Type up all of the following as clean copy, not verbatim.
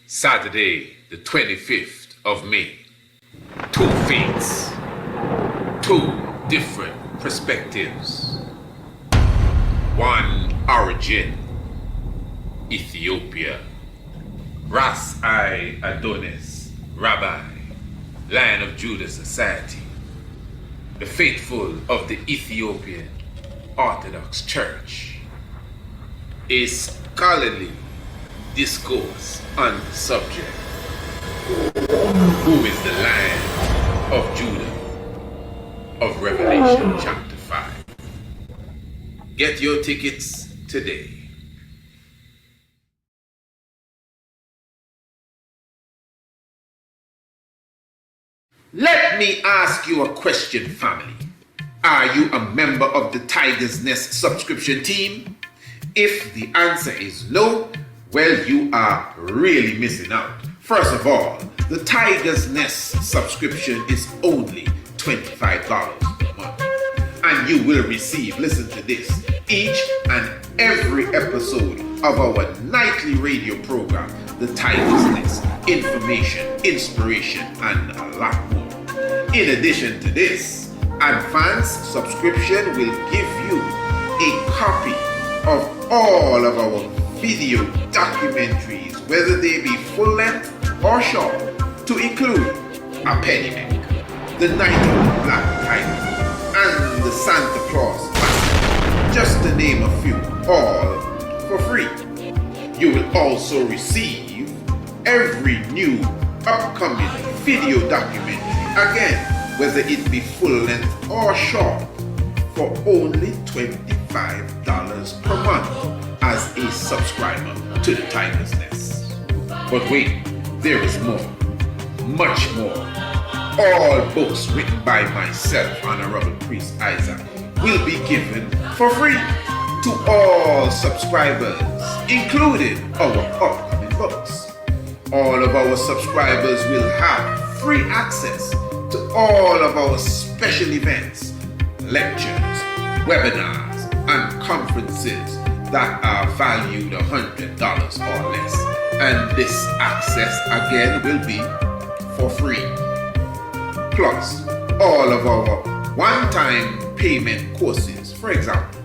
Saturday, the 25th of May. Two faiths, two different perspectives. One origin, Ethiopia. Ras I Adonis, Rabbi, Lion of Judah Society. The faithful of the Ethiopian Orthodox Church. A scholarly discourse on the subject. Who is the Lion of Judah of Revelation chapter 5? Get your tickets today. Let me ask you a question, family. Are you a member of the Tiger's Nest subscription team? If the answer is no, well, you are really missing out. First of all, the Tiger's Nest subscription is only $25 per month. And you will receive, listen to this, each and every episode of our nightly radio program, The Tiger's Nest, information, inspiration, and a lot more. In addition to this, advanced subscription will give you a copy of all of our video documentaries, whether they be full length or short, to include A Penny Neck, The Night of the Black Tiger, and the Santa Claus Massacre, just to name a few, all for free. You will also receive every new upcoming video documentary, again, whether it be full length or short, for only $25 per month as a subscriber to the Tiger's Nest. But wait, there is more, much more. All books written by myself, Honorable Priest Isaac, will be given for free to all subscribers, including our upcoming books. All of our subscribers will have free access to all of our special events, lectures, webinars, and conferences that are valued $100 or less. And this access again will be for free. Plus, all of our one-time payment courses, for example,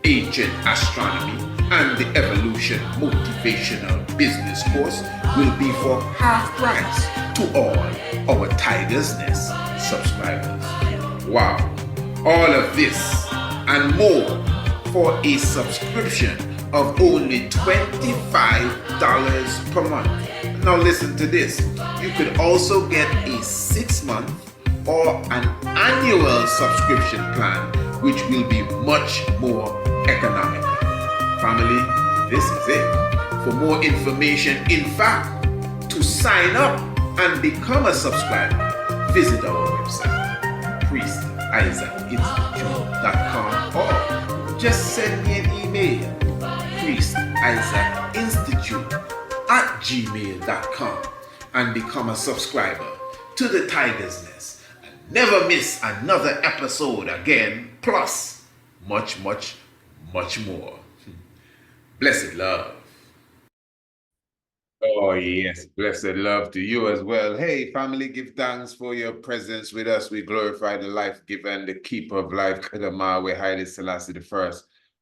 Ancient Astronomy and the Evolution Motivational Business course, will be for half price to all our Tiger's Nest subscribers. Wow! All of this and more for a subscription of only $25 per month. Now listen to this. You could also get a 6-month or an annual subscription plan, which will be much more economical. Family, this is it. For more information, in fact, to sign up and become a subscriber, visit our website, priestisaacInstitute.com, or just send me an email, priestisaacInstitute@gmail.com, and become a subscriber to the Tiger's Nest. And never miss another episode again, plus much, much, much more. Blessed love. Oh, yes. Blessed love to you as well. Hey, family, give thanks for your presence with us. We glorify the life giver and the keeper of life, Kadamawe Haile Selassie I.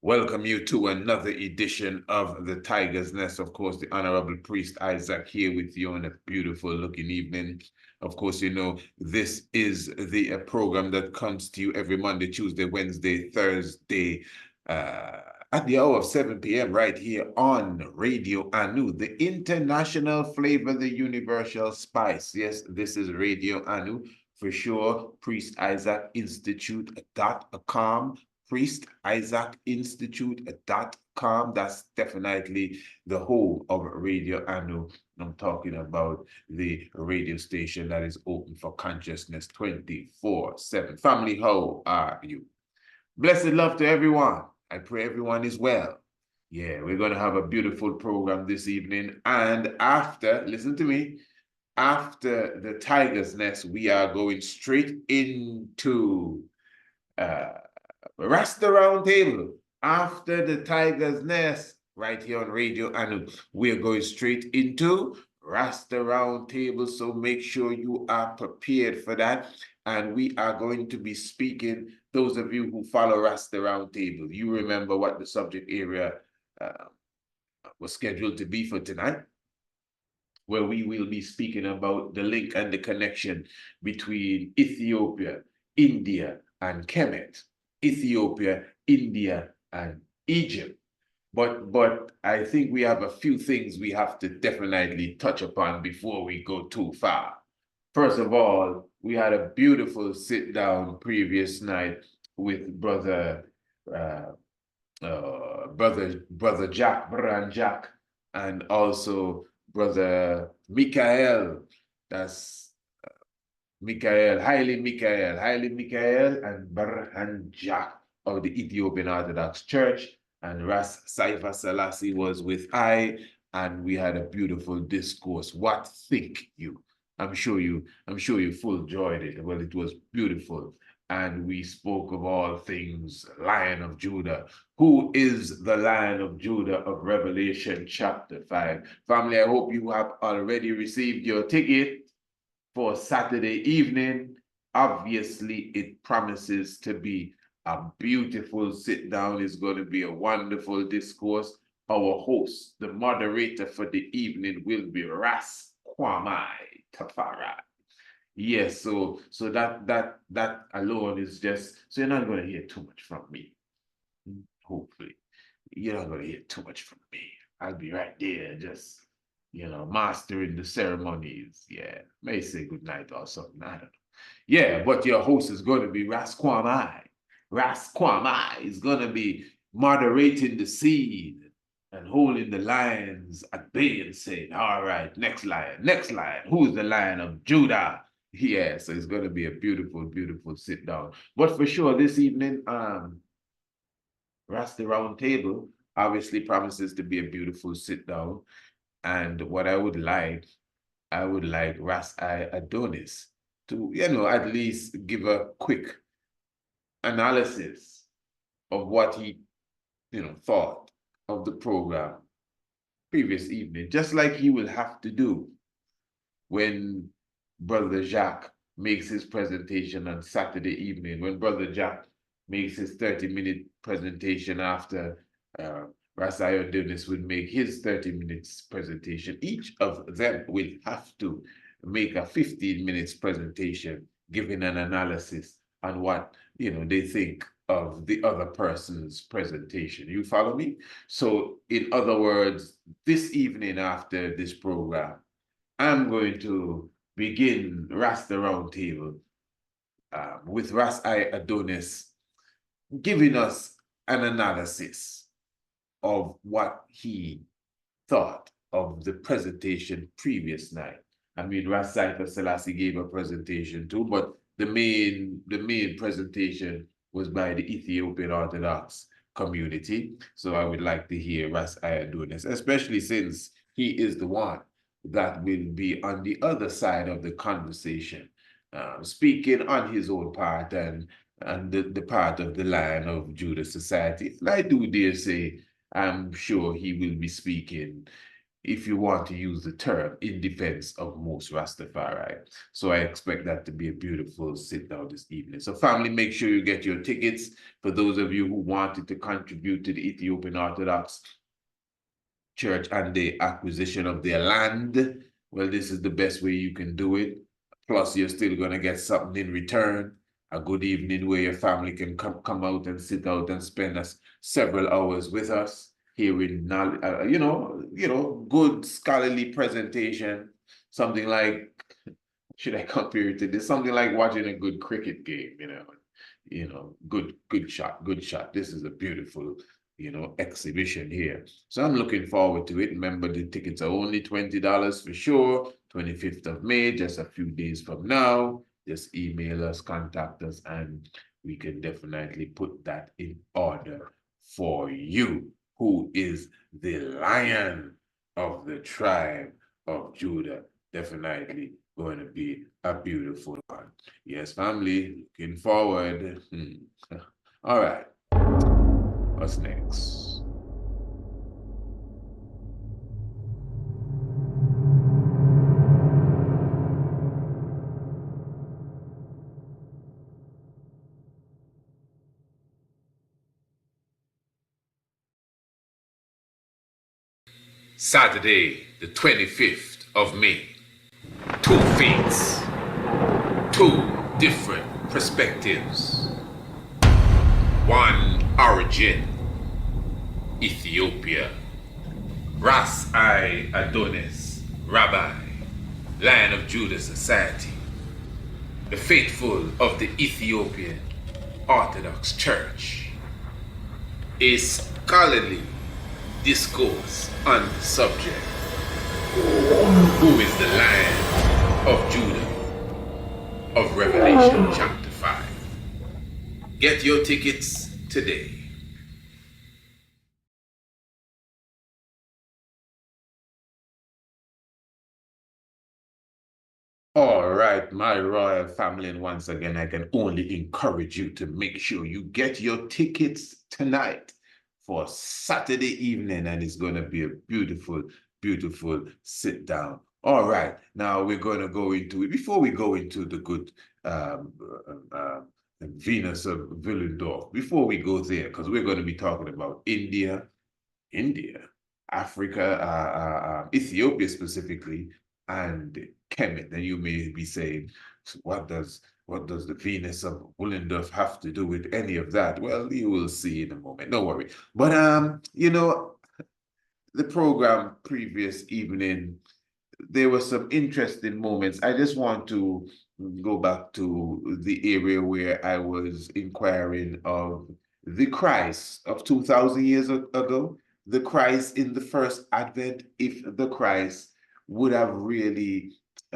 Welcome you to another edition of the Tiger's Nest. Of course, the Honorable Priest Isaac here with you on a beautiful looking evening. Of course, you know, this is the program that comes to you every Monday, Tuesday, Wednesday, Thursday, at the hour of 7 p.m. right here on Radio Anu, the international flavor, the universal spice. Yes, this is Radio Anu for sure. PriestIsaacInstitute.com, PriestIsaacInstitute.com. That's definitely the whole of Radio Anu. I'm talking about the radio station that is open for consciousness 24/7. Family, how are you? Blessed love to everyone. I pray everyone is well. Yeah, we're going to have a beautiful program this evening. And after, listen to me, after the Tiger's Nest, we are going straight into Rasta Roundtable. After the Tiger's Nest, right here on Radio Anu, we're going straight into Rasta Roundtable, so make sure you are prepared for that. And we are going to be speaking, those of you who follow Rasta Roundtable, you remember what the subject area was scheduled to be for tonight, where we will be speaking about the link and the connection between Ethiopia, India, and Kemet, Ethiopia, India, and Egypt. But I think we have a few things we have to definitely touch upon before we go too far. First of all, we had a beautiful sit down previous night with brother Jack, Brother Jack, and also brother Mikael. That's Haile Mikael, and Brother Jack of the Ethiopian Orthodox Church. And Ras Haile Selassie was with I, and we had a beautiful discourse. What think you? I'm sure you full enjoyed it. Well, it was beautiful. And we spoke of all things Lion of Judah. Who is the Lion of Judah of Revelation chapter 5? Family, I hope you have already received your ticket for Saturday evening. Obviously, it promises to be a beautiful sit down. It's going to be a wonderful discourse. Our host, the moderator for the evening, will be Ras Kwame Tafara. Yes, so that alone is just, so you're not going to hear too much from me. Hopefully, you're not going to hear too much from me. I'll be right there, just mastering the ceremonies. Yeah, may say good night or something. I don't know. Yeah, but your host is going to be Ras Kwame. Ras Kwame is going to be moderating the scene and holding the lions at bay and saying, all right, next lion. Who's the Lion of Judah? Yeah, so it's going to be a beautiful, beautiful sit down. But for sure, this evening, Rasta Roundtable obviously promises to be a beautiful sit down. And what I would like Ras Adonis to, at least give a quick analysis of what he, thought of the program previous evening, just like he will have to do when Brother Jacques makes his presentation on Saturday evening, when Brother Jacques makes his 30-minute presentation after Ras Adonis would make his 30 minutes presentation. Each of them will have to make a 15 minutes presentation, giving an analysis on what they think of the other person's presentation. You follow me? So in other words, this evening after this program, I'm going to begin Rasta Roundtable with Ras Adonis giving us an analysis of what he thought of the presentation previous night. I mean, Ras Haile Selassie gave a presentation too, but the main presentation was by the Ethiopian Orthodox community. So I would like to hear Ras Adonis, especially since he is the one that will be on the other side of the conversation, speaking on his own part and the part of the Lion of Judah Society. And I do dare say, I'm sure he will be speaking, if you want to use the term, in defense of most Rastafari. So I expect that to be a beautiful sit down this evening. So family, make sure you get your tickets. For those of you who wanted to contribute to the Ethiopian Orthodox Church and the acquisition of their land, well, this is the best way you can do it. Plus, you're still going to get something in return. A good evening where your family can come out and sit out and spend several hours with us, hearing good scholarly presentation. Something like, should I compare it to this? Something like watching a good cricket game. Good shot. This is a beautiful exhibition here. So I'm looking forward to it. Remember, the tickets are only $20 for sure. 25th of May, just a few days from now. Just email us, contact us, and we can definitely put that in order for you. Who is the Lion of the tribe of Judah? Definitely going to be a beautiful one. Yes, family, looking forward. All right. What's next? Saturday, the 25th of May. Two faiths, two different perspectives. One origin, Ethiopia. Ras I Adonis, Rabbi, Lion of Judah Society. The faithful of the Ethiopian Orthodox Church. A scholarly discourse on the subject. Who is the Lion of Judah of Revelation chapter 5? Get your tickets today. All right, my royal family, and once again, I can only encourage you to make sure you get your tickets tonight for Saturday evening, and it's going to be a beautiful, beautiful sit down. All right, now we're going to go into it. Before we go into the good Venus of Willendorf, before we go there, because we're going to be talking about India, Africa, Ethiopia specifically, and Kemet. And you may be saying, what does the Venus of Willendorf have to do with any of that? Well, you will see in a moment. Don't worry. But you know, the program previous evening, there were some interesting moments. I just want to go back to the area where I was inquiring of the Christ of 2,000 years ago, the Christ in the first advent, if the Christ would have really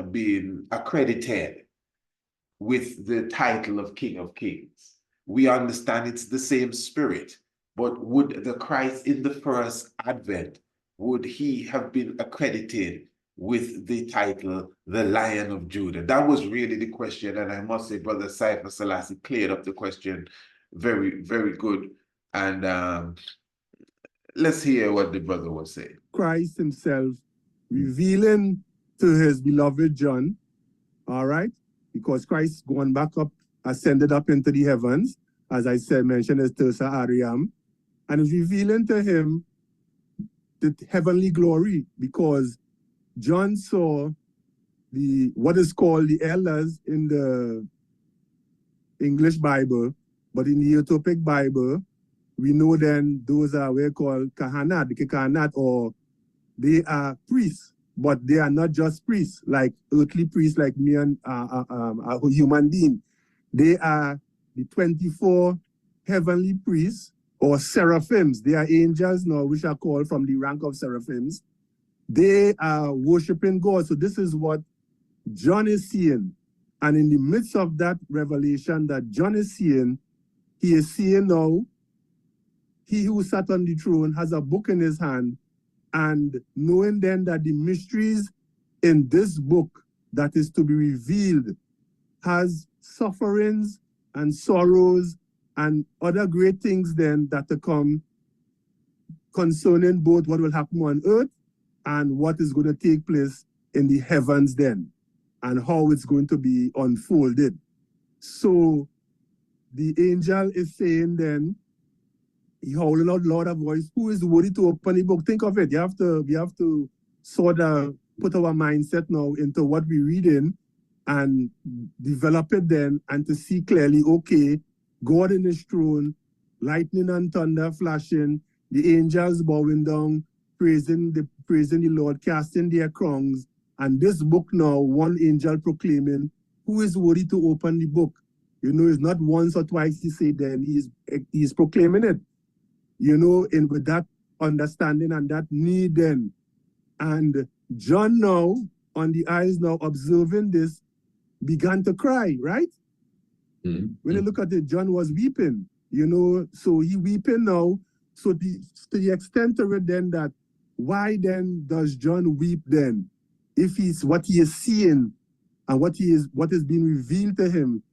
been accredited with the title of King of Kings. We understand it's the same spirit, but would the Christ in the first advent, would he have been accredited with the title, the Lion of Judah? That was really the question, and I must say, Brother Haile Selassie cleared up the question very, very good. And let's hear what the brother was saying. Christ himself revealing to his beloved John, all right, because Christ gone back up, ascended up into the heavens, as I said, mentioned as Tersa Ariam, and is revealing to him the heavenly glory, because John saw what is called the elders in the English Bible, but in the Ethiopic Bible, we know then those are what we call kahanat, the kahanat, or they are priests, but they are not just priests, like earthly priests like me and a human being. They are the 24 heavenly priests, or seraphims. They are angels now, which are called from the rank of seraphims. They are worshiping God. So this is what John is seeing. And in the midst of that revelation that John is seeing, he is seeing now, he who sat on the throne has a book in his hand, and knowing then that the mysteries in this book that is to be revealed has sufferings and sorrows and other great things then that to come concerning both what will happen on earth and what is going to take place in the heavens then, and how it's going to be unfolded. So the angel is saying then, he howling out loud a voice, who is worthy to open the book? Think of it. We have to sort of put our mindset now into what we're reading and develop it then, and to see clearly, okay, God in his throne, lightning and thunder flashing, the angels bowing down, praising the Lord, casting their crowns, and this book now, one angel proclaiming, who is worthy to open the book? You know, it's not once or twice he said then, he's proclaiming it. You know, and with that understanding and that need then. And John now, on the eyes now, observing this, began to cry, right? Mm-hmm. When you look at it, John was weeping, you know, so he weeping now. So to the extent of it then that, why then does John weep then? If he's what he is seeing and what is being revealed to him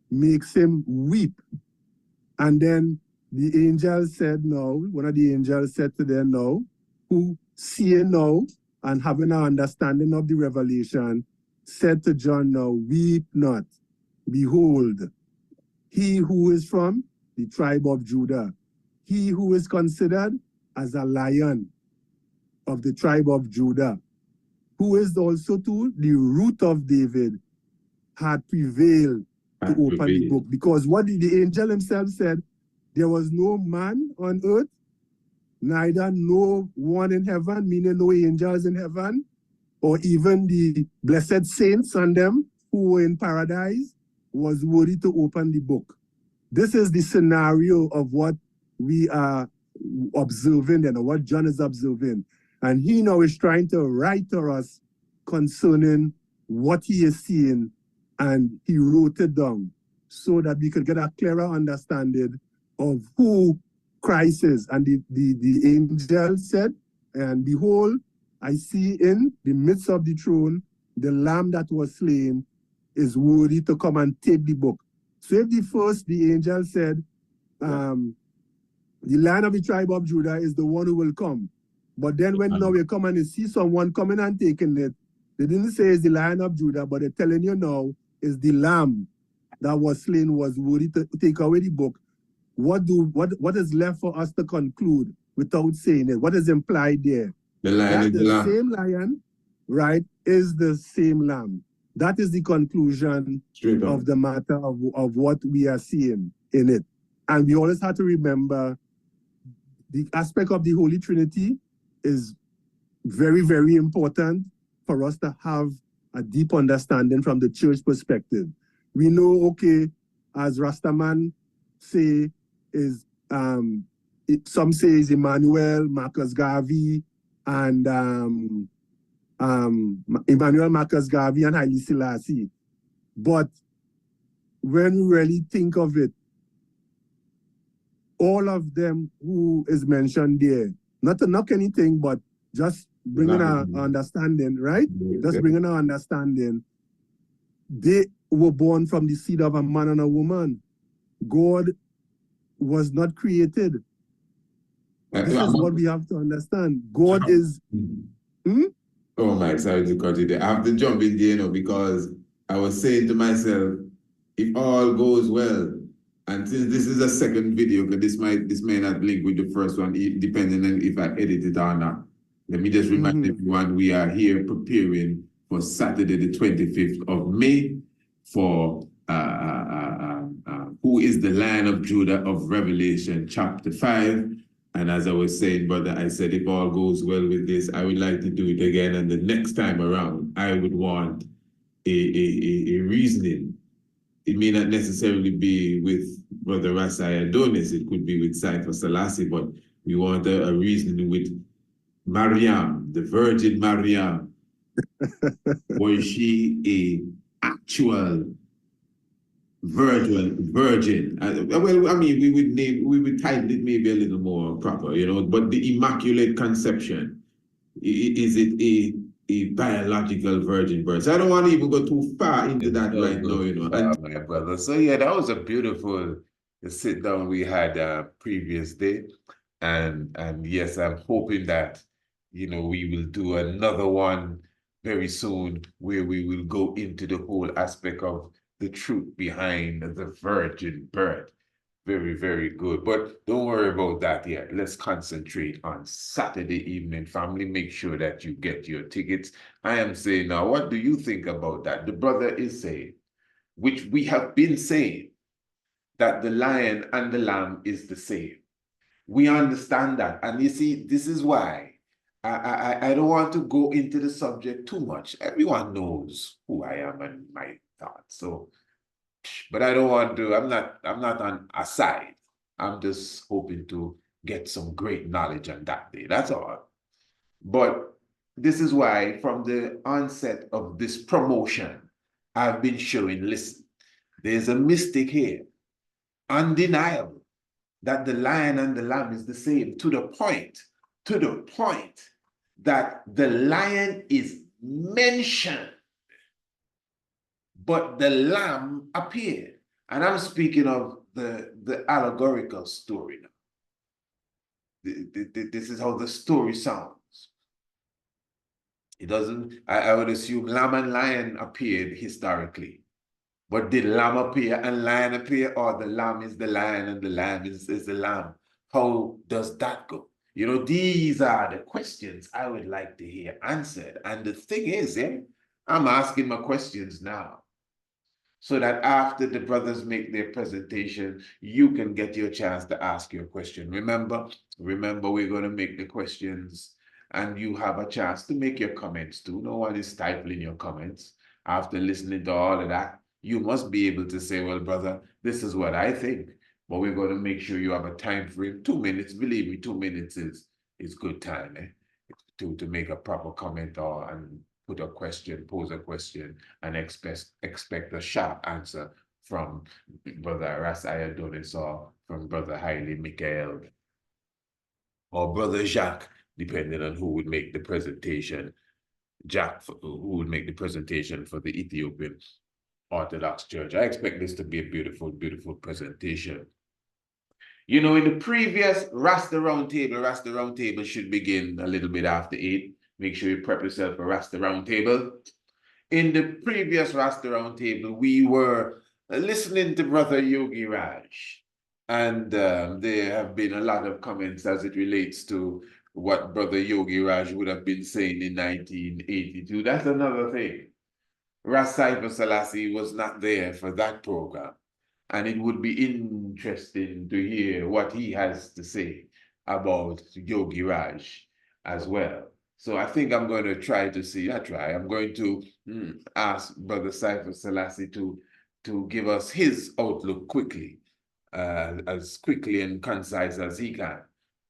makes him weep. And then the angel said now, one of the angels said to them now, who seeing now and having an understanding of the revelation, said to John now, weep not. Behold, he who is from the tribe of Judah, he who is considered as a lion of the tribe of Judah, who is also to the root of David, had prevailed to open the book. Because what the angel himself said, there was no man on earth, neither no one in heaven, meaning no angels in heaven, or even the blessed saints and them who were in paradise, was worthy to open the book. This is the scenario of what we are observing and what John is observing. And he now is trying to write to us concerning what he is seeing, and he wrote it down so that we could get a clearer understanding of who Christ is. And the angel said, and behold, I see in the midst of the throne, the lamb that was slain is worthy to come and take the book. So if the angel said, the Lion of the tribe of Judah is the one who will come. But then when now you come and you see someone coming and taking it, they didn't say it's the Lion of Judah, but they're telling you now is the lamb that was slain was worthy to take away the book. What is left for us to conclude without saying it? What is implied there? The lion is the lamb. Same lion, right, is the same lamb. That is the conclusion of the matter of what we are seeing in it. And we always have to remember the aspect of the Holy Trinity is very, very important for us to have a deep understanding from the church perspective. We know, okay, as Rastaman say, is some say is Emmanuel, Marcus Garvey, and Emmanuel, Marcus Garvey, and Haile Selassie. But when we really think of it, all of them who is mentioned there, not to knock anything, but just bringing our understanding, right? Just bringing our understanding. They were born from the seed of a man and a woman. God was not created. This is what we have to understand. God is... Oh my, sorry to cut you there. I have to jump in there, you know, because I was saying to myself, if all goes well, and since this is a second video, because this may not link with the first one, depending on if I edit it or not. Let me just remind everyone, we are here preparing for Saturday, the 25th of May, for who is the Lion of Judah of Revelation, chapter 5. And as I was saying, brother, I said, if all goes well with this, I would like to do it again. And the next time around, I would want a reasoning. It may not necessarily be with Brother Rasai Adonis. It could be with Haile Selassie, but we want a reasoning with Mariam, the Virgin Mariam. Was she a actual virgin? Well, I mean, we would title it maybe a little more proper, you know, but the Immaculate Conception, is it a biological virgin birth? So I don't want to even go too far into that right now, you know. My brother. So yeah, that was a beautiful sit down we had previous day. And yes, I'm hoping that, you know, we will do another one very soon where we will go into the whole aspect of the truth behind the virgin birth. Very, very good. But don't worry about that yet. Let's concentrate on Saturday evening, family. Make sure that you get your tickets. I am saying now, what do you think about that? The brother is saying, which we have been saying, that the lion and the lamb is the same. We understand that. And you see, this is why I don't want to go into the subject too much. Everyone knows who I am and my thoughts. So, but I don't want to, I'm not on a side. I'm just hoping to get some great knowledge on that day. That's all. But this is why from the onset of this promotion, I've been showing, listen, there's a mystic here, undeniable, that the lion and the lamb is the same, to the point that the lion is mentioned, but the lamb appeared. And I'm speaking of the allegorical story now. This is how the story sounds. It doesn't, I would assume lamb and lion appeared historically. But did lamb appear and lion appear, or the lamb is the lion and the lamb is the lamb? How does that go? You know, these are the questions I would like to hear answered. And the thing is, I'm asking my questions now, so that after the brothers make their presentation, you can get your chance to ask your question. Remember, we're going to make the questions and you have a chance to make your comments too. No one is stifling your comments. After listening to all of that, you must be able to say, well, brother, this is what I think. But we're going to make sure you have a time frame, 2 minutes. Believe me, 2 minutes is good time to make a proper comment and put a question, pose a question, and expect a sharp answer from Brother Ras Ayadonis or from Brother Haile Michael or Brother Jacques, depending on who would make the presentation. Jack, who would make the presentation for the Ethiopian Orthodox Church. I expect this to be a beautiful, beautiful presentation. You know, in the previous Rasta Roundtable should begin a little bit after 8. Make sure you prep yourself for Rasta Roundtable. In the previous Rasta Roundtable, we were listening to Brother Yogi Raj. And there have been a lot of comments as it relates to what Brother Yogi Raj would have been saying in 1982. That's another thing. Haile Selassie was not there for that program. And it would be interesting to hear what he has to say about Yogi Raj as well. So I think I'm going to try to see, I'm going to ask Brother Haile Selassie to give us his outlook quickly, as quickly and concise as he can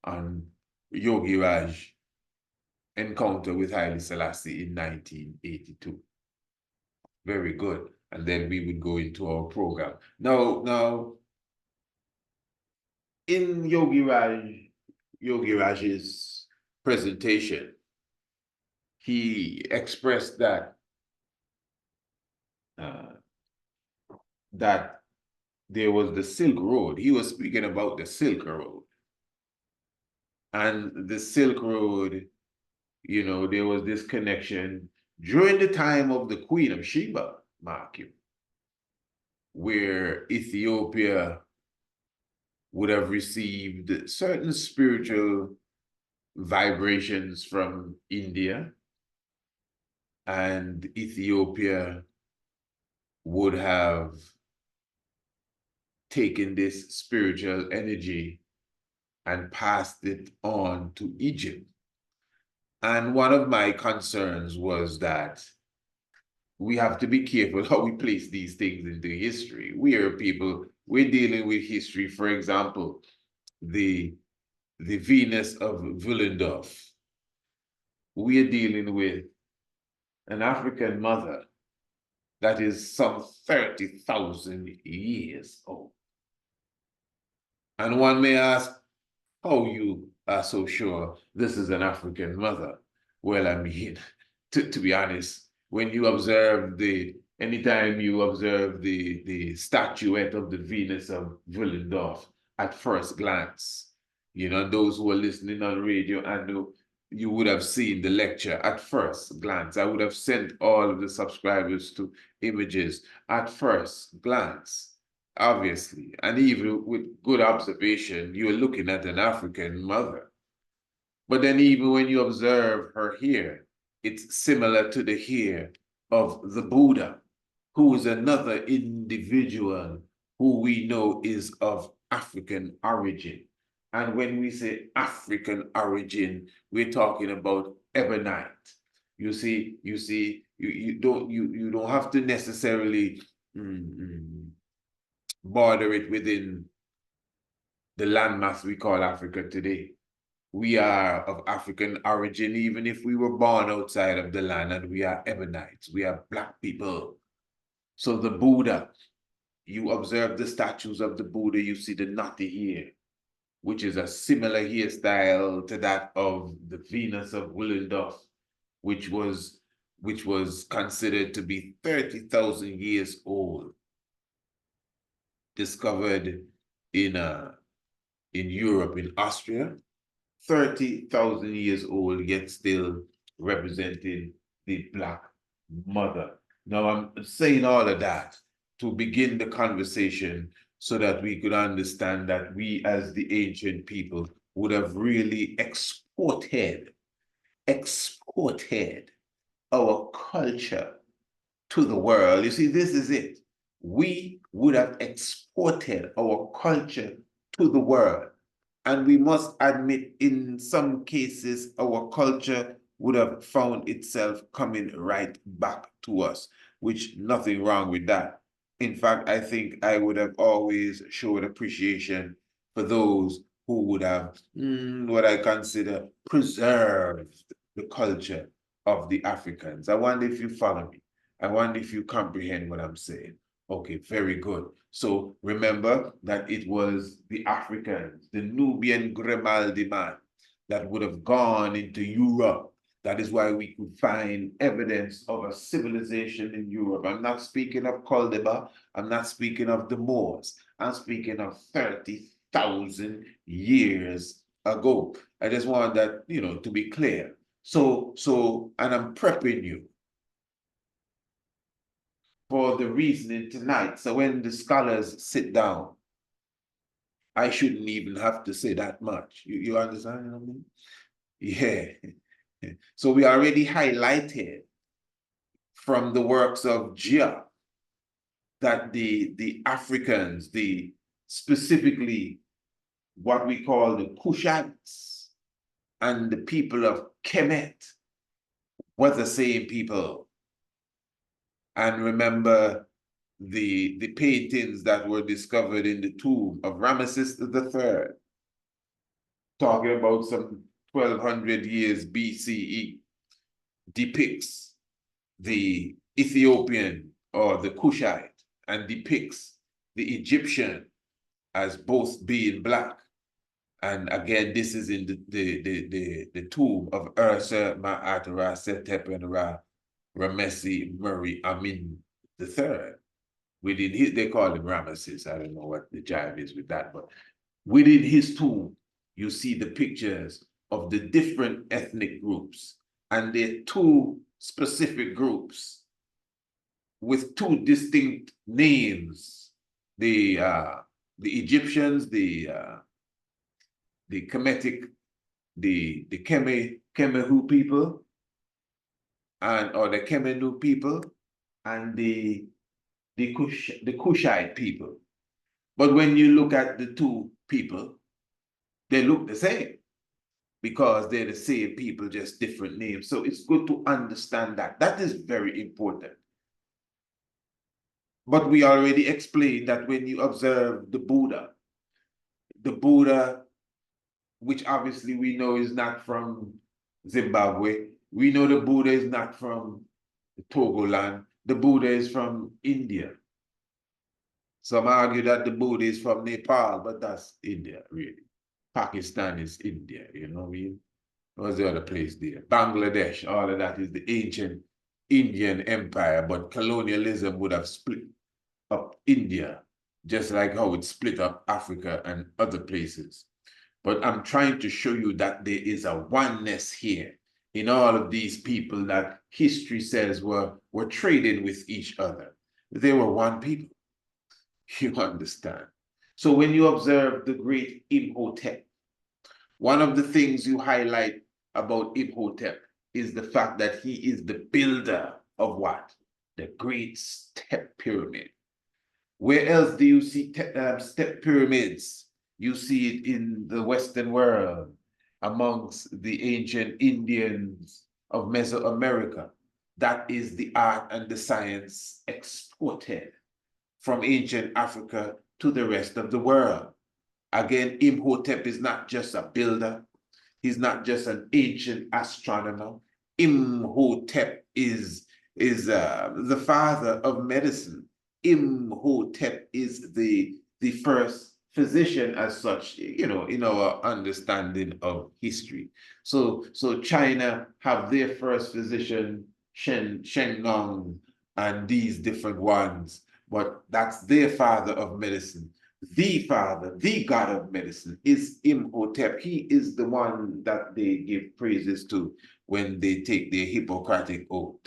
on Yogi Raj encounter with Haile Selassie in 1982. Very good. And then we would go into our program. Now, in Yogi Raj's presentation, he expressed that that there was the Silk Road. He was speaking about the Silk Road. And the Silk Road, you know, there was this connection during the time of the Queen of Sheba, mark you, where Ethiopia would have received certain spiritual vibrations from India, and Ethiopia would have taken this spiritual energy and passed it on to Egypt. And one of my concerns was that we have to be careful how we place these things into history. We are people, we're dealing with history. For example, the Venus of Willendorf. We are dealing with an African mother that is some 30,000 years old. And one may ask, how you are so sure this is an African mother? Well, I mean, to be honest, when you observe anytime you observe the statuette of the Venus of Willendorf at first glance, you know, those who are listening on radio, I know you would have seen the lecture at first glance. I would have sent all of the subscribers to images at first glance, obviously. And even with good observation, you're looking at an African mother. But then even when you observe her hair, it's similar to the hair of the Buddha, who is another individual who we know is of African origin. And when we say African origin, we're talking about ebonite. You don't have to necessarily border it within the landmass we call Africa today. We are of African origin, even if we were born outside of the land, and we are ebonites. We are Black people. So the Buddha, you observe the statues of the Buddha, you see the knotty hair, which is a similar hairstyle to that of the Venus of Willendorf, which was considered to be 30,000 years old, discovered in Europe, in Austria, 30,000 years old, yet still representing the Black mother. Now, I'm saying all of that to begin the conversation so that we could understand that we as the ancient people would have really exported our culture to the world. You see, this is it. We would have exported our culture to the world. And we must admit, in some cases, our culture would have found itself coming right back to us, which nothing wrong with that. In fact, I think I would have always showed appreciation for those who would have what I consider preserved the culture of the Africans. I wonder if you follow me. I wonder if you comprehend what I'm saying. Okay, very good. So remember that it was the Africans, the Nubian Grimaldi man, that would have gone into Europe. That is why we could find evidence of a civilization in Europe. I'm not speaking of Cordoba. I'm not speaking of the Moors. I'm speaking of 30,000 years ago. I just want that, to be clear. And I'm prepping you for the reasoning tonight. So when the scholars sit down, I shouldn't even have to say that much. You understand what I mean? Yeah. So we already highlighted from the works of Gia that the Africans, specifically what we call the Kushites and the people of Kemet were the same people. And remember the paintings that were discovered in the tomb of Ramesses III, talking about some 1200 years BCE, depicts the Ethiopian or the Kushite and depicts the Egyptian as both being black. And again, this is in the tomb of Ursa Ma'atara Setepenra Ramessi Murray Amin III. Within his, they call him Ramesses. I don't know what the jive is with that, but within his tomb, you see the pictures of the different ethnic groups, and there are two specific groups with two distinct names: the Egyptians, the Kemetic, the Kemehu people, or the Kemenu people, and the Kushite people. But when you look at the two people, they look the same because they're the same people, just different names. So it's good to understand that. That is very important. But we already explained that when you observe the Buddha, which obviously we know is not from Zimbabwe, we know the Buddha is not from Togoland, the Buddha is from India. Some argue that the Buddha is from Nepal, but that's India, really. Pakistan is India, you know what I mean? What's the other place there? Bangladesh, all of that is the ancient Indian empire, but colonialism would have split up India, just like how it split up Africa and other places. But I'm trying to show you that there is a oneness here in all of these people that history says were trading with each other. They were one people. You understand? So when you observe the great Imhotep, one of the things you highlight about Imhotep is the fact that he is the builder of what? The great step pyramid. Where else do you see step pyramids? You see it in the Western world, amongst the ancient Indians of Mesoamerica. That is the art and the science exported from ancient Africa to the rest of the world. Again, Imhotep is not just a builder. He's not just an ancient astronomer. Imhotep is the father of medicine. Imhotep is the first physician as such, in our understanding of history. So China have their first physician, Shen Nong, and these different ones, but that's their father of medicine. The father, the god of medicine is Imhotep. He is the one that they give praises to when they take their Hippocratic oath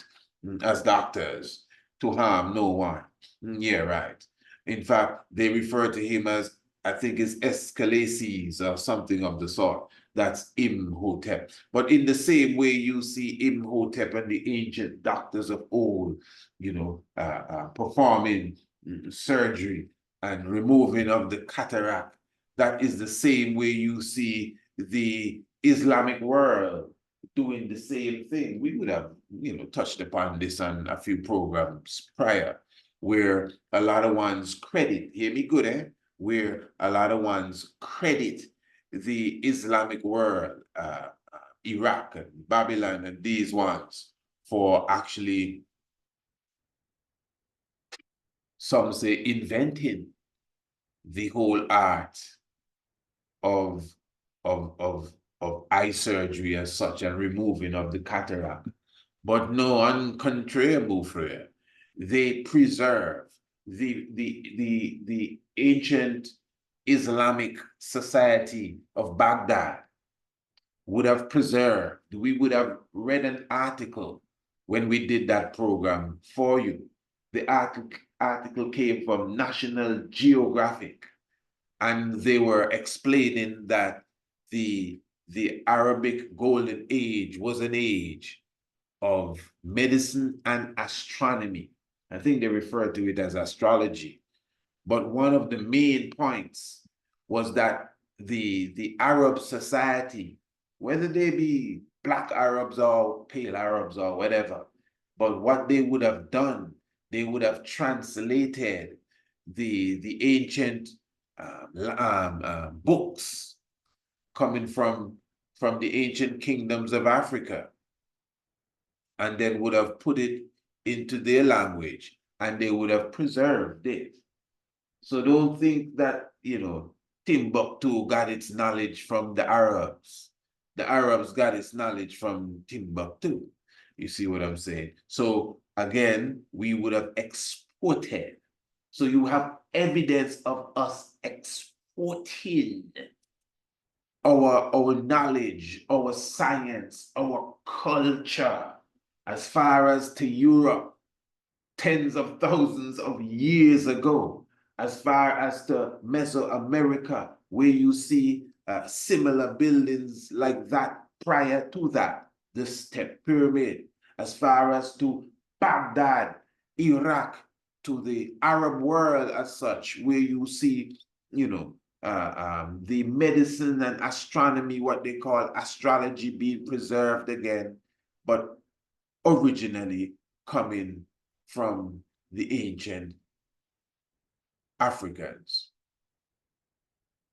as doctors to harm no one. Yeah, right. In fact, they refer to him as I think it's Escalaces or something of the sort. That's Imhotep. But in the same way, you see Imhotep and the ancient doctors of old, performing surgery and removing of the cataract. That is the same way you see the Islamic world doing the same thing. We would have, touched upon this on a few programs prior, where a lot of ones credit, hear me good, where a lot of ones credit the Islamic world, Iraq and Babylon and these ones, for actually, some say, inventing the whole art of eye surgery as such, and removing of the cataract. But no, on contrary, mon frère, they preserve the ancient Islamic society of Baghdad would have preserved. We would have read an article when we did that program for you. The article came from National Geographic, and they were explaining that the Arabic Golden Age was an age of medicine and astronomy. I think they refer to it as astrology. But one of the main points was that the Arab society, whether they be Black Arabs or pale Arabs or whatever, but what they would have done, they would have translated the ancient books coming from the ancient kingdoms of Africa, and then would have put it into their language, and they would have preserved it. So don't think that, Timbuktu got its knowledge from the Arabs. The Arabs got its knowledge from Timbuktu. You see what I'm saying? So again, we would have exported. So you have evidence of us exporting our knowledge, our science, our culture, as far as to Europe, tens of thousands of years ago, as far as to Mesoamerica, where you see similar buildings like that prior to that, the Step Pyramid, as far as to Baghdad, Iraq, to the Arab world as such, where you see, the medicine and astronomy, what they call astrology, being preserved again, but originally coming from the ancient Africans.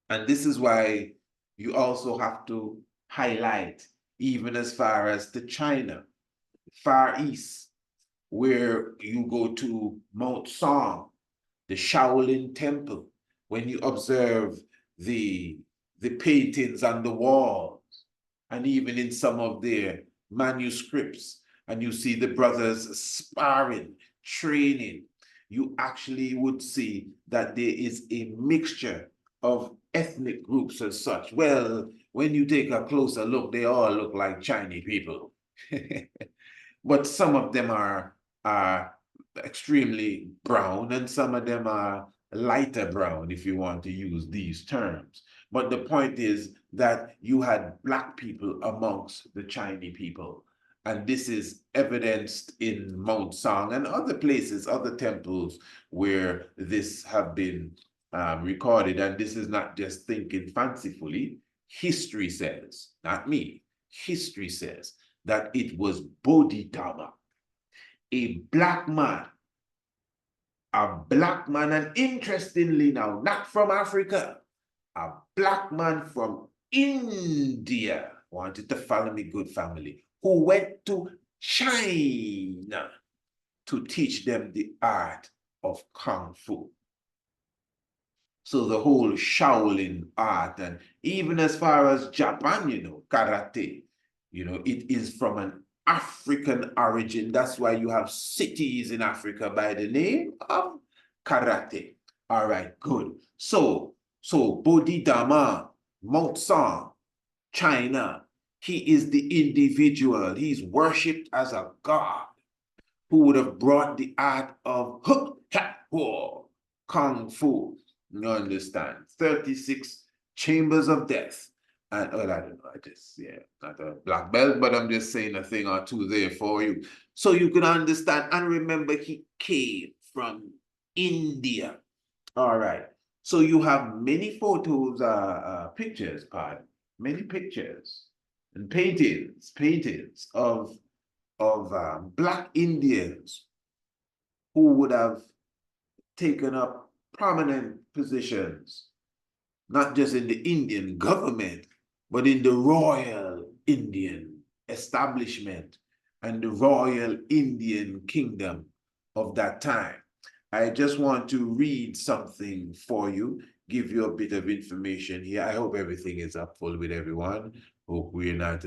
And this is why you also have to highlight, even as far as to China, Far East, where you go to Mount Song, the Shaolin Temple, when you observe the paintings on the walls, and even in some of their manuscripts, and you see the brothers sparring, training, you actually would see that there is a mixture of ethnic groups as such. Well, when you take a closer look, they all look like Chinese people. But some of them are extremely brown, and some of them are lighter brown, if you want to use these terms. But the point is that you had Black people amongst the Chinese people. And this is evidenced in Mount Song and other places, other temples where this have been recorded. And this is not just thinking fancifully. History says, not me, history says that it was Bodhidharma, a black man, and interestingly now, not from Africa, a black man from India, wanted to follow me, good family, who went to China to teach them the art of Kung Fu. So the whole Shaolin art, and even as far as Japan, karate, it is from an African origin. That's why you have cities in Africa by the name of karate. All right, good. So Bodhidharma, Mount Song, China, he is the individual. He's worshipped as a god who would have brought the art of Kung Fu You understand? 36 chambers of death. And well, I don't know, not a black belt, but I'm just saying a thing or two there for you. So you can understand. And remember, he came from India. All right. So you have many photos, pictures, pardon, many pictures and paintings of Black Indians who would have taken up prominent positions, not just in the Indian government, but in the Royal Indian establishment and the Royal Indian Kingdom of that time. I just want to read something for you, give you a bit of information here. I hope everything is up full with everyone. Hope we're not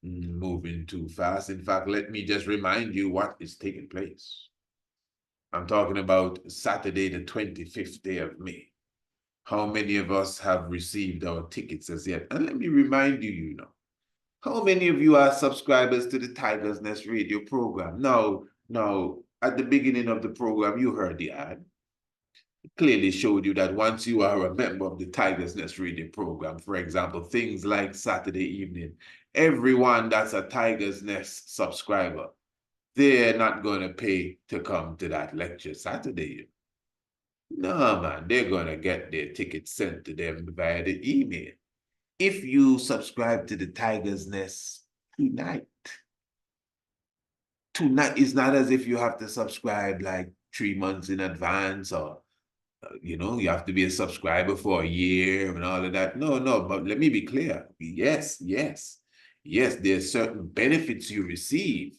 moving too fast. In fact, let me just remind you what is taking place. I'm talking about Saturday, the 25th day of May. How many of us have received our tickets as yet? And let me remind you, how many of you are subscribers to the Tiger's Nest radio program? Now, at the beginning of the program, you heard the ad. It clearly showed you that once you are a member of the Tiger's Nest radio program, for example, things like Saturday evening, everyone that's a Tiger's Nest subscriber, they're not going to pay to come to that lecture Saturday. No, man, they're going to get their tickets sent to them via the email. If you subscribe to the Tiger's Nest tonight is not as if you have to subscribe like 3 months in advance or, you have to be a subscriber for a year and all of that. No, but let me be clear. Yes, there's certain benefits you receive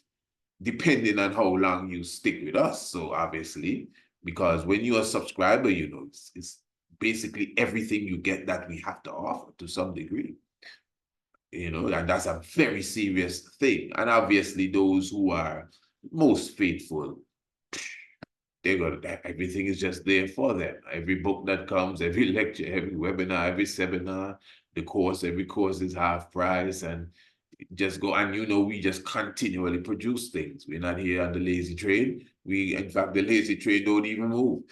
depending on how long you stick with us. So obviously, because when you're a subscriber, it's basically everything you get that we have to offer to some degree. And that's a very serious thing. And obviously, those who are most faithful, everything is just there for them. Every book that comes, every lecture, every webinar, every seminar, every course is half price, and just go. And we just continually produce things. We're not here on the lazy train. In fact, the lazy train don't even move.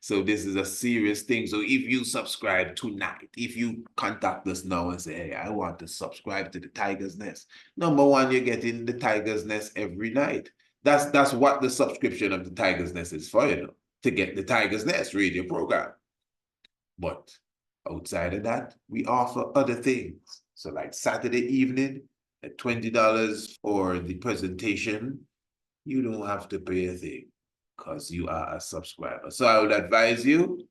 So this is a serious thing. So if you subscribe tonight, if you contact us now and say, hey, I want to subscribe to the Tiger's Nest, number one, you're getting the Tiger's Nest every night. That's what the subscription of the Tiger's Nest is for, to get the Tiger's Nest radio program. But outside of that, we offer other things. So like Saturday evening at $20 for the presentation, you don't have to pay a thing because you are a subscriber. So I would advise you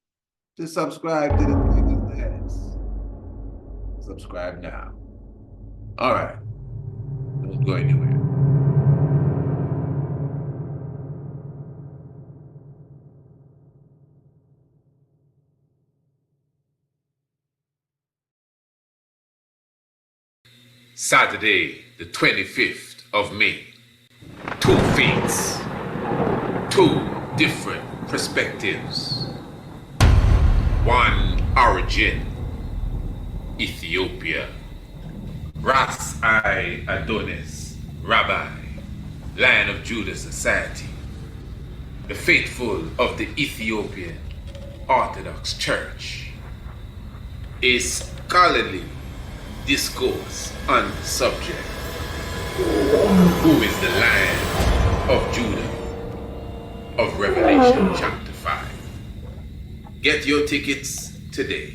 to subscribe to the Tiger's Nest. Subscribe now. All right. Don't go anywhere. Saturday, the 25th of May. 2 faiths, 2 different perspectives. One origin, Ethiopia. Ras I Adonis, Rabbi, Lion of Judah Society. The faithful of the Ethiopian Orthodox Church. A scholarly discourse on the subject. Who is the Lion of Judah of Revelation chapter 5? Get your tickets today.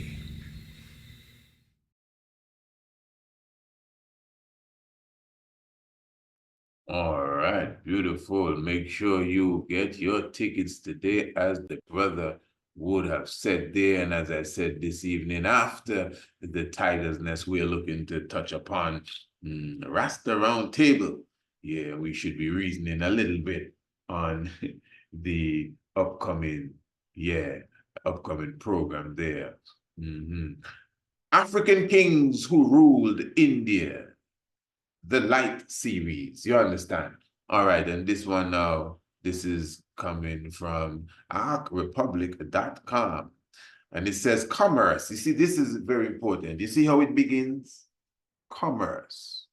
All right, beautiful. Make sure you get your tickets today, as the brother would have said there. And as I said this evening, after the Tiger's Nest, we're looking to touch upon Rasta Round Table. Yeah, we should be reasoning a little bit on the upcoming program there. African Kings Who Ruled India, the Light series. You understand? All right, and this one now, this is coming from arcrepublic.com. And it says commerce. You see, this is very important. You see how it begins? Commerce.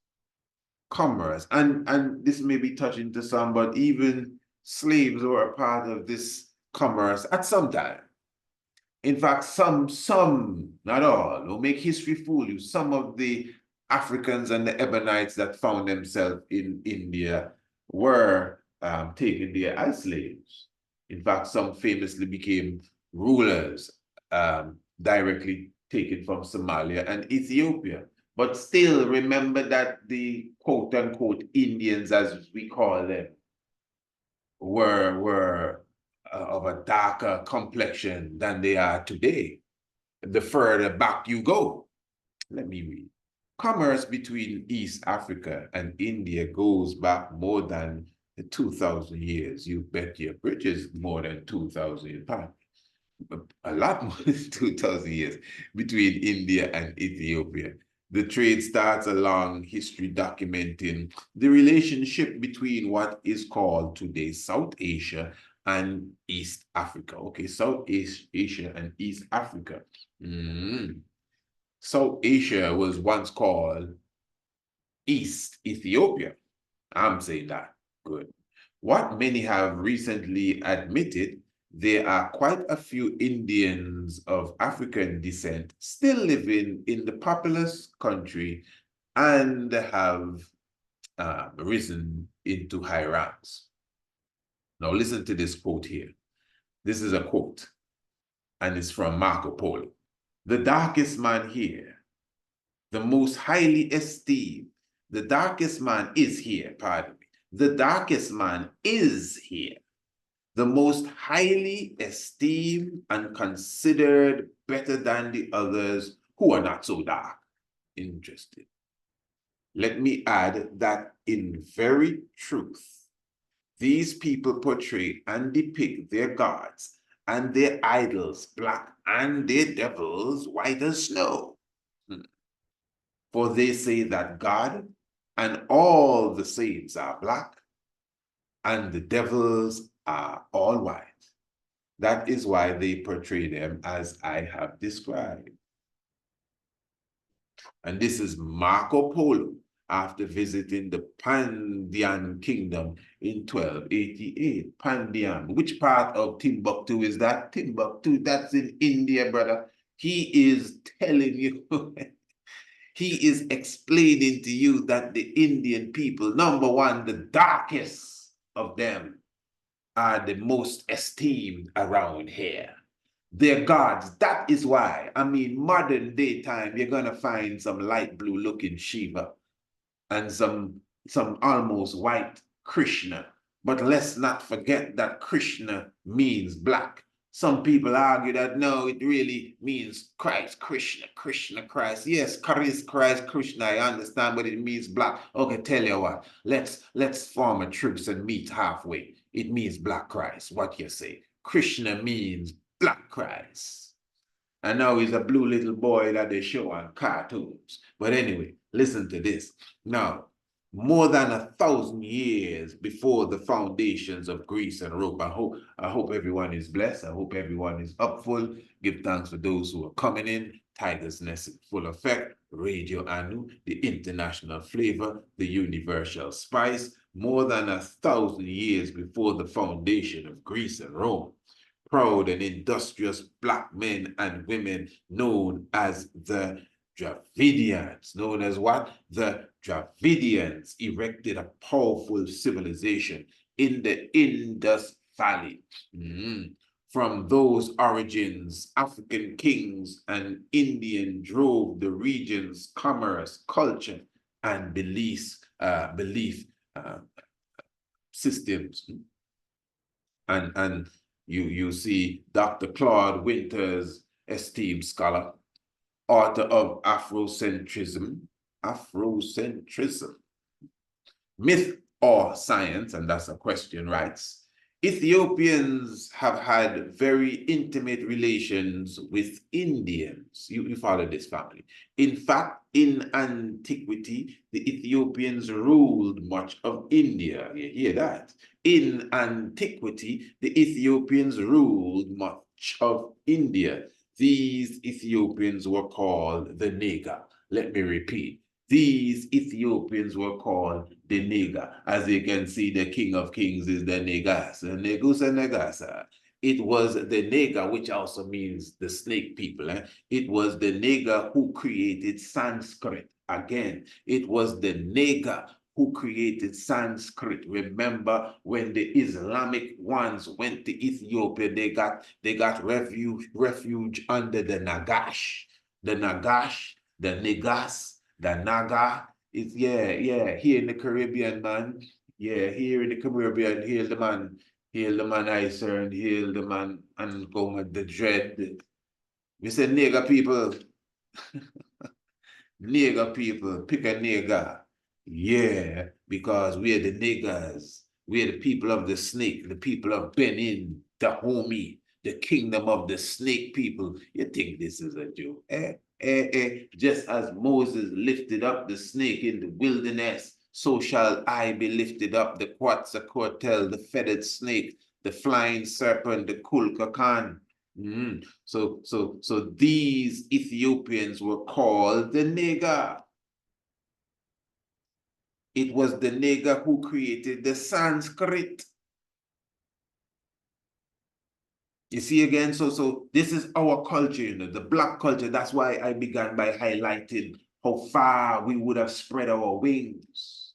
And this may be touching to some, but even slaves were a part of this commerce at some time. In fact, some, not all, don't make history fool you. Some of the Africans and the Ebonites that found themselves in India were taken there as slaves. In fact, some famously became rulers directly taken from Somalia and Ethiopia. But still, remember that the quote-unquote Indians, as we call them, were of a darker complexion than they are today. The further back you go, let me read. Commerce between East Africa and India goes back more than 2,000 years. You bet your bridges more than 2,000 years. A lot more than 2,000 years between India and Ethiopia. The trade starts a long history documenting the relationship between what is called today South Asia and East Africa. Okay, South Asia and East Africa. South Asia was once called East Ethiopia. I'm saying that. Good. What many have recently admitted, there are quite a few Indians of African descent still living in the populous country and have risen into high ranks. Now listen to this quote here. This is a quote, and it's from Marco Polo. The darkest man here, the most highly esteemed, the darkest man is here, pardon me. The darkest man is here, the most highly esteemed and considered better than the others who are not so dark. Interesting. Let me add that in very truth, these people portray and depict their gods and their idols black and their devils white as snow. For they say that God and all the saints are black and the devils are all white. That is why they portray them as I have described. And this is Marco Polo after visiting the Pandian kingdom in 1288. Pandian, which part of Timbuktu is that? Timbuktu, that's in India, brother. He is telling you, he is explaining to you that the Indian people, number one, the darkest of them are the most esteemed around here. Their gods, that is why, I mean, modern day time, you're gonna find some light blue looking Sheba and some almost white Krishna. But let's not forget that Krishna means black. Some people argue that no, it really means Christ, Krishna, Christ. Yes, Christ, Krishna, I understand, but it means black. Okay, tell you what, let's form a truce and meet halfway. It means black Christ, what you say. Krishna means black Christ. And now he's a blue little boy that they show on cartoons. But anyway, listen to this. Now, more than 1,000 years before the foundations of Greece and Rome. I hope everyone is blessed. I hope everyone is up full. Give thanks for those who are coming in. Tiger's Nest in full effect. Radio Anu, the international flavor, the universal spice. More than 1,000 years before the foundation of Greece and Rome. Proud and industrious black men and women known as the Dravidians, known as what? The Dravidians erected a powerful civilization in the Indus Valley. From those origins, African kings and Indian drove the region's commerce, culture, and belief systems. And you see Dr. Claude Winters, esteemed scholar, author of Afrocentrism, myth or science, and that's a question, writes, Ethiopians have had very intimate relations with Indians. You follow this, family. In fact, in antiquity, the Ethiopians ruled much of India. You hear that? In antiquity, the Ethiopians ruled much of India. These Ethiopians were called the Nega. Let me repeat. These Ethiopians were called the Nega. As you can see, the King of Kings is the Negas, the Negusa Negasa. It was the Nega, which also means the snake people. It was the Nega who created Sanskrit. Again, it was the Nega who created Sanskrit. Remember when the Islamic ones went to Ethiopia, they got refuge under the Nagash. The Nagash, the Negas, the Naga. It's here in the Caribbean, man. Yeah, here in the Caribbean, hail the man Icer and hail the man and go with the dread. We say nigger people. Nigger people, pick a nigger. Yeah, because we're the niggers. We're the people of the snake, the people of Benin, the homie, the kingdom of the snake people. You think this is a joke? Just as Moses lifted up the snake in the wilderness, so shall I be lifted up, the Quetzalcoatl, the feathered snake, the flying serpent, the Kulkakan. So these Ethiopians were called the Nega. It was the Nega who created the Sanskrit. You see again, so this is our culture, the Black culture. That's why I began by highlighting how far we would have spread our wings.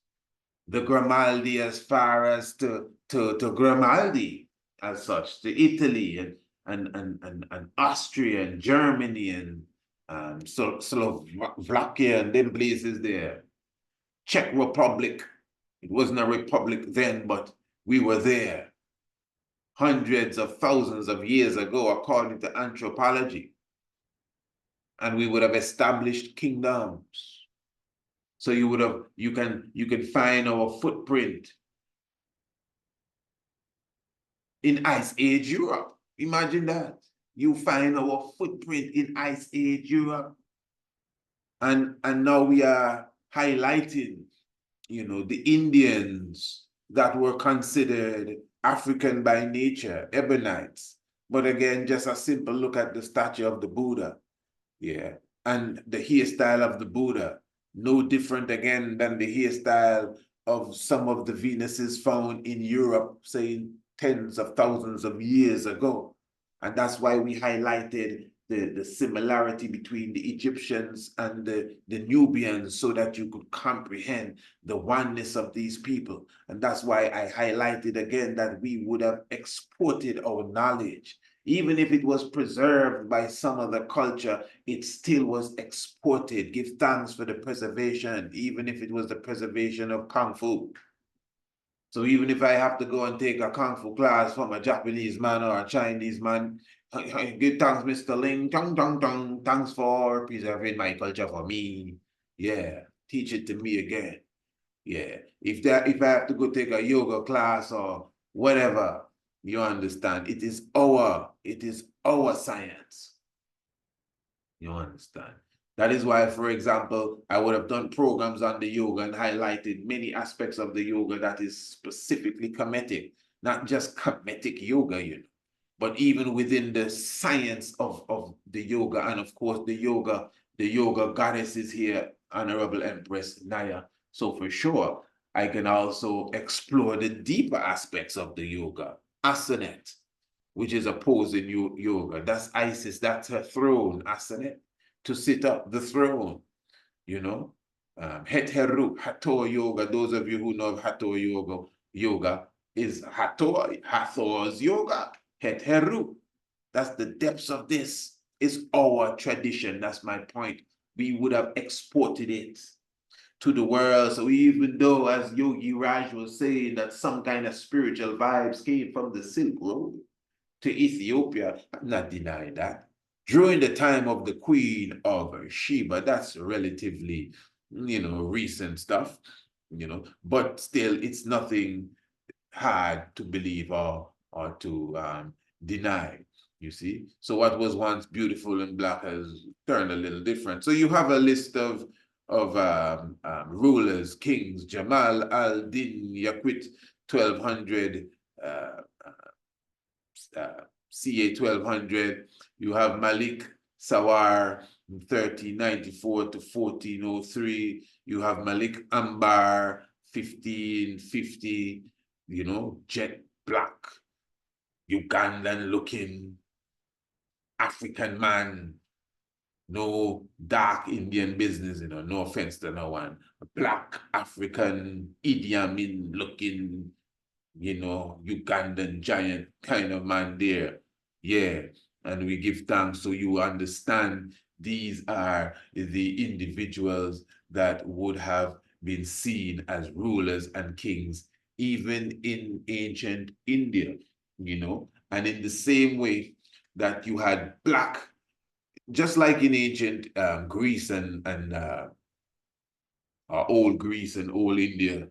The Grimaldi as far as to Grimaldi as such, to Italy and Austria and Germany and Slovakia and them places there. Czech Republic. It wasn't a republic then, but we were there hundreds of thousands of years ago, according to anthropology. And we would have established kingdoms. So you can find our footprint in Ice Age Europe. Imagine that. You find our footprint in Ice Age Europe. And now we are highlighting, the Indians that were considered African by nature, Ebonites. But again, just a simple look at the statue of the Buddha. Yeah. And the hairstyle of the Buddha, no different again than the hairstyle of some of the Venuses found in Europe, say tens of thousands of years ago. And that's why we highlighted the similarity between the Egyptians and the Nubians so that you could comprehend the oneness of these people. And that's why I highlighted again that we would have exported our knowledge. Even if it was preserved by some other culture, it still was exported. Give thanks for the preservation, even if it was the preservation of Kung Fu. So even if I have to go and take a Kung Fu class from a Japanese man or a Chinese man, give thanks, Mr. Ling. Thanks for preserving my culture for me. Yeah, teach it to me again. Yeah, if I have to go take a yoga class or whatever, you understand, it is our science. You understand? That is why, for example, I would have done programs on the yoga and highlighted many aspects of the yoga that is specifically Kemetic, not just Kemetic yoga, but even within the science of the yoga. And of course, the yoga goddess is here, Honorable Empress Naya. So for sure, I can also explore the deeper aspects of the yoga. Asanet, which is a pose in yoga. That's Isis, that's her throne, Asanet, to sit up the throne, Het Heru, Hathor yoga. Those of you who know of Hathor yoga is Hathor's yoga. Het Heru. That's the depths of this. It's our tradition. That's my point. We would have exported it to the world. So even though, as Yogi Raj was saying, that some kind of spiritual vibes came from the Silk Road to Ethiopia, I'm not denying that. During the time of the Queen of Sheba, that's relatively, recent stuff, but still it's nothing hard to believe or to deny, you see. So what was once beautiful and black has turned a little different. So you have a list of rulers, kings: Jamal al-Din Yaqut, 1200, CA 1200. You have Malik Sawar, 1394 to 1403. You have Malik Ambar, 1550, jet black. Ugandan looking African man, no dark Indian business, no offense to no one. Black African Idi Amin looking, Ugandan giant kind of man there. Yeah. And we give thanks so you understand these are the individuals that would have been seen as rulers and kings, even in ancient India, and in the same way that you had black, just like in ancient Greece and old Greece and old India,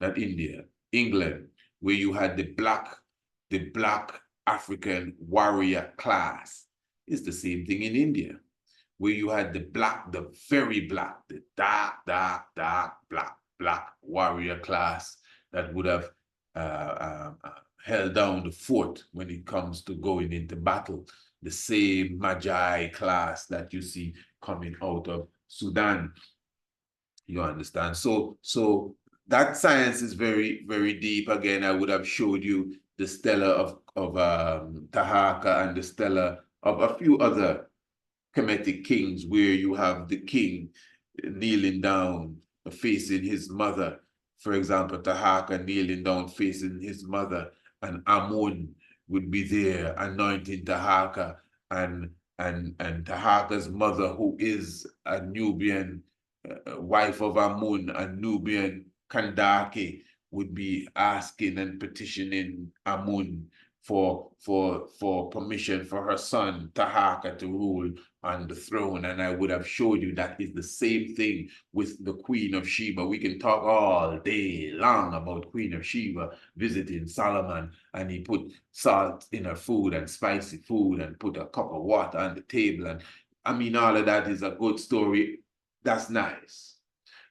not India, England, where you had the black African warrior class. It's the same thing in India, where you had the very black, the dark black warrior class that would have held down the fort when it comes to going into battle. The same Magi class that you see coming out of Sudan. You understand? So that science is very, very deep. Again, I would have showed you the stela of Tahaka and the stela of a few other Kemetic kings, where you have the king kneeling down, facing his mother. For example, Tahaka kneeling down, facing his mother, and Amun would be there anointing Tahaka, and Tahaka's mother, who is a Nubian wife of Amun, a Nubian Kandake, would be asking and petitioning Amun for permission for her son Tahaka to rule on the throne. And I would have showed you that is the same thing with the Queen of Sheba. We can talk all day long about Queen of Sheba visiting Solomon, and he put salt in her food and spicy food and put a cup of water on the table. And I mean, all of that is a good story. That's nice.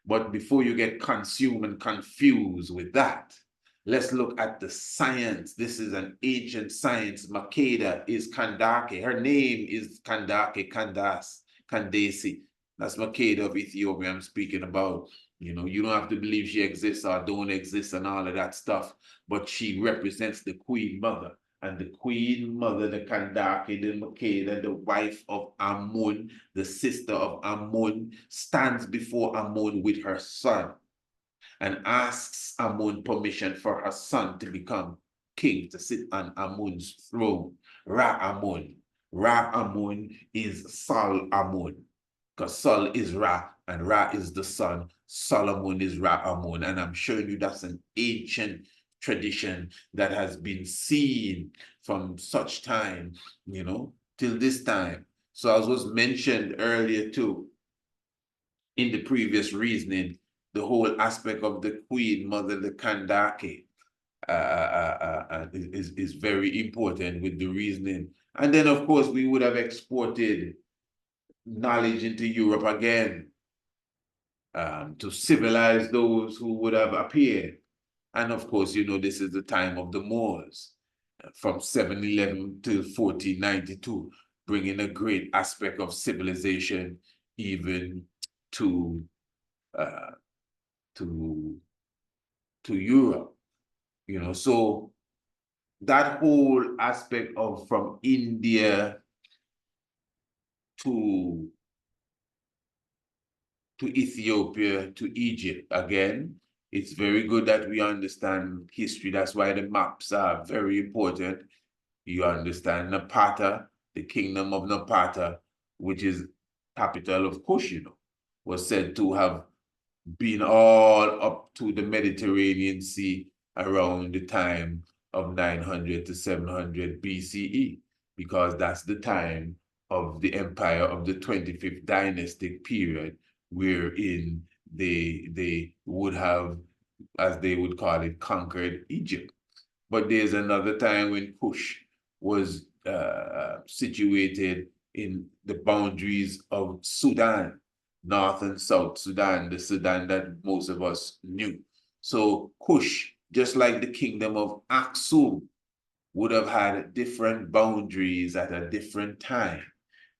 But before you get consumed and confused with that, let's look at the science. This is an ancient science. Makeda is Kandake. Her name is Kandake, Kandesi. That's Makeda of Ethiopia I'm speaking about. You don't have to believe she exists or don't exist and all of that stuff. But she represents the Queen Mother. And the Queen Mother, the Kandake, the Makeda, the wife of Amun, the sister of Amun, stands before Amun with her son and asks Amun permission for her son to become king, to sit on Amun's throne. Ra-Amun. Ra-Amun is Sol-Amun, because Sol is Ra and Ra is the son. Solomon is Ra-Amun. And I'm showing you that's an ancient tradition that has been seen from such time, till this time. So as was mentioned earlier too, in the previous reasoning, the whole aspect of the Queen Mother, the Kandake, is very important with the reasoning. And then, of course, we would have exported knowledge into Europe again to civilize those who would have appeared. And of course, this is the time of the Moors, from 711 to 1492, bringing a great aspect of civilization even to Europe, so that whole aspect of from India to Ethiopia to Egypt, again, it's very good that we understand history. That's why the maps are very important. You understand Napata, the kingdom of Napata, which is capital of Kush, was said to have been all up to the Mediterranean Sea around the time of 900 to 700 BCE, because that's the time of the empire of the 25th dynastic period, wherein they would have, as they would call it, conquered Egypt. But there's another time when Kush was situated in the boundaries of Sudan, North and South Sudan, the Sudan that most of us knew. So Kush, just like the kingdom of Aksum, would have had different boundaries at a different time,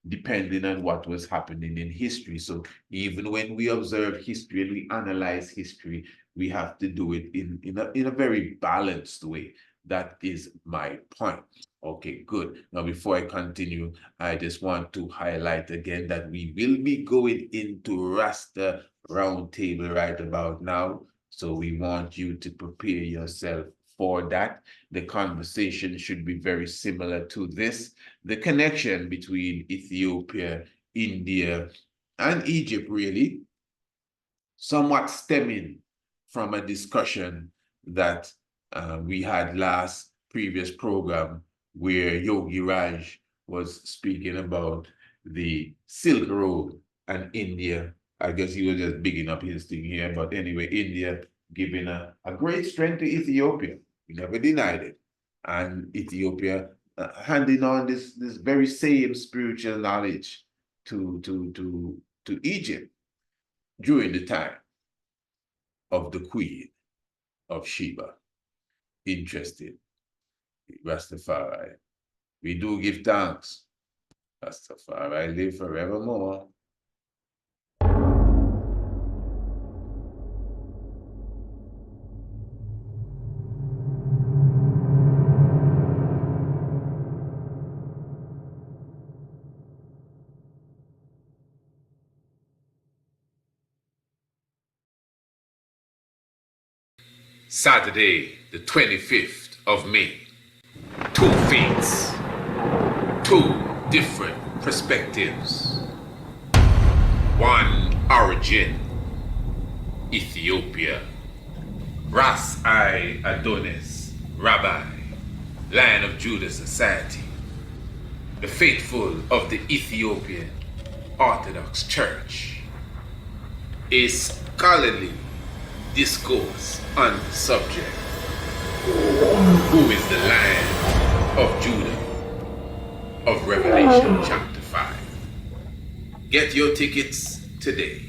depending on what was happening in history. So even when we observe history and we analyze history, we have to do it in a very balanced way. That is my point. Okay, good. Now, before I continue, I just want to highlight again that we will be going into Rasta Roundtable right about now. So we want you to prepare yourself for that. The conversation should be very similar to this. The connection between Ethiopia, India, and Egypt, really, somewhat stemming from a discussion that we had last previous program where Yogi Raj was speaking about the Silk Road and India. I guess he was just bigging up his thing here, but anyway, India giving a great strength to Ethiopia. We never denied it. And Ethiopia handing on this very same spiritual knowledge to Egypt during the time of the Queen of Sheba. Interesting. Rastafari. We do give thanks. Rastafari live forevermore. Saturday, the 25th of May. Two faiths, two different perspectives. One origin, Ethiopia. Ras I Adonis, Rabbi, Lion of Judah Society. The faithful of the Ethiopian Orthodox Church. A scholarly discourse on the subject. Who is the Lion of Judah of Revelation chapter 5? Get your tickets today.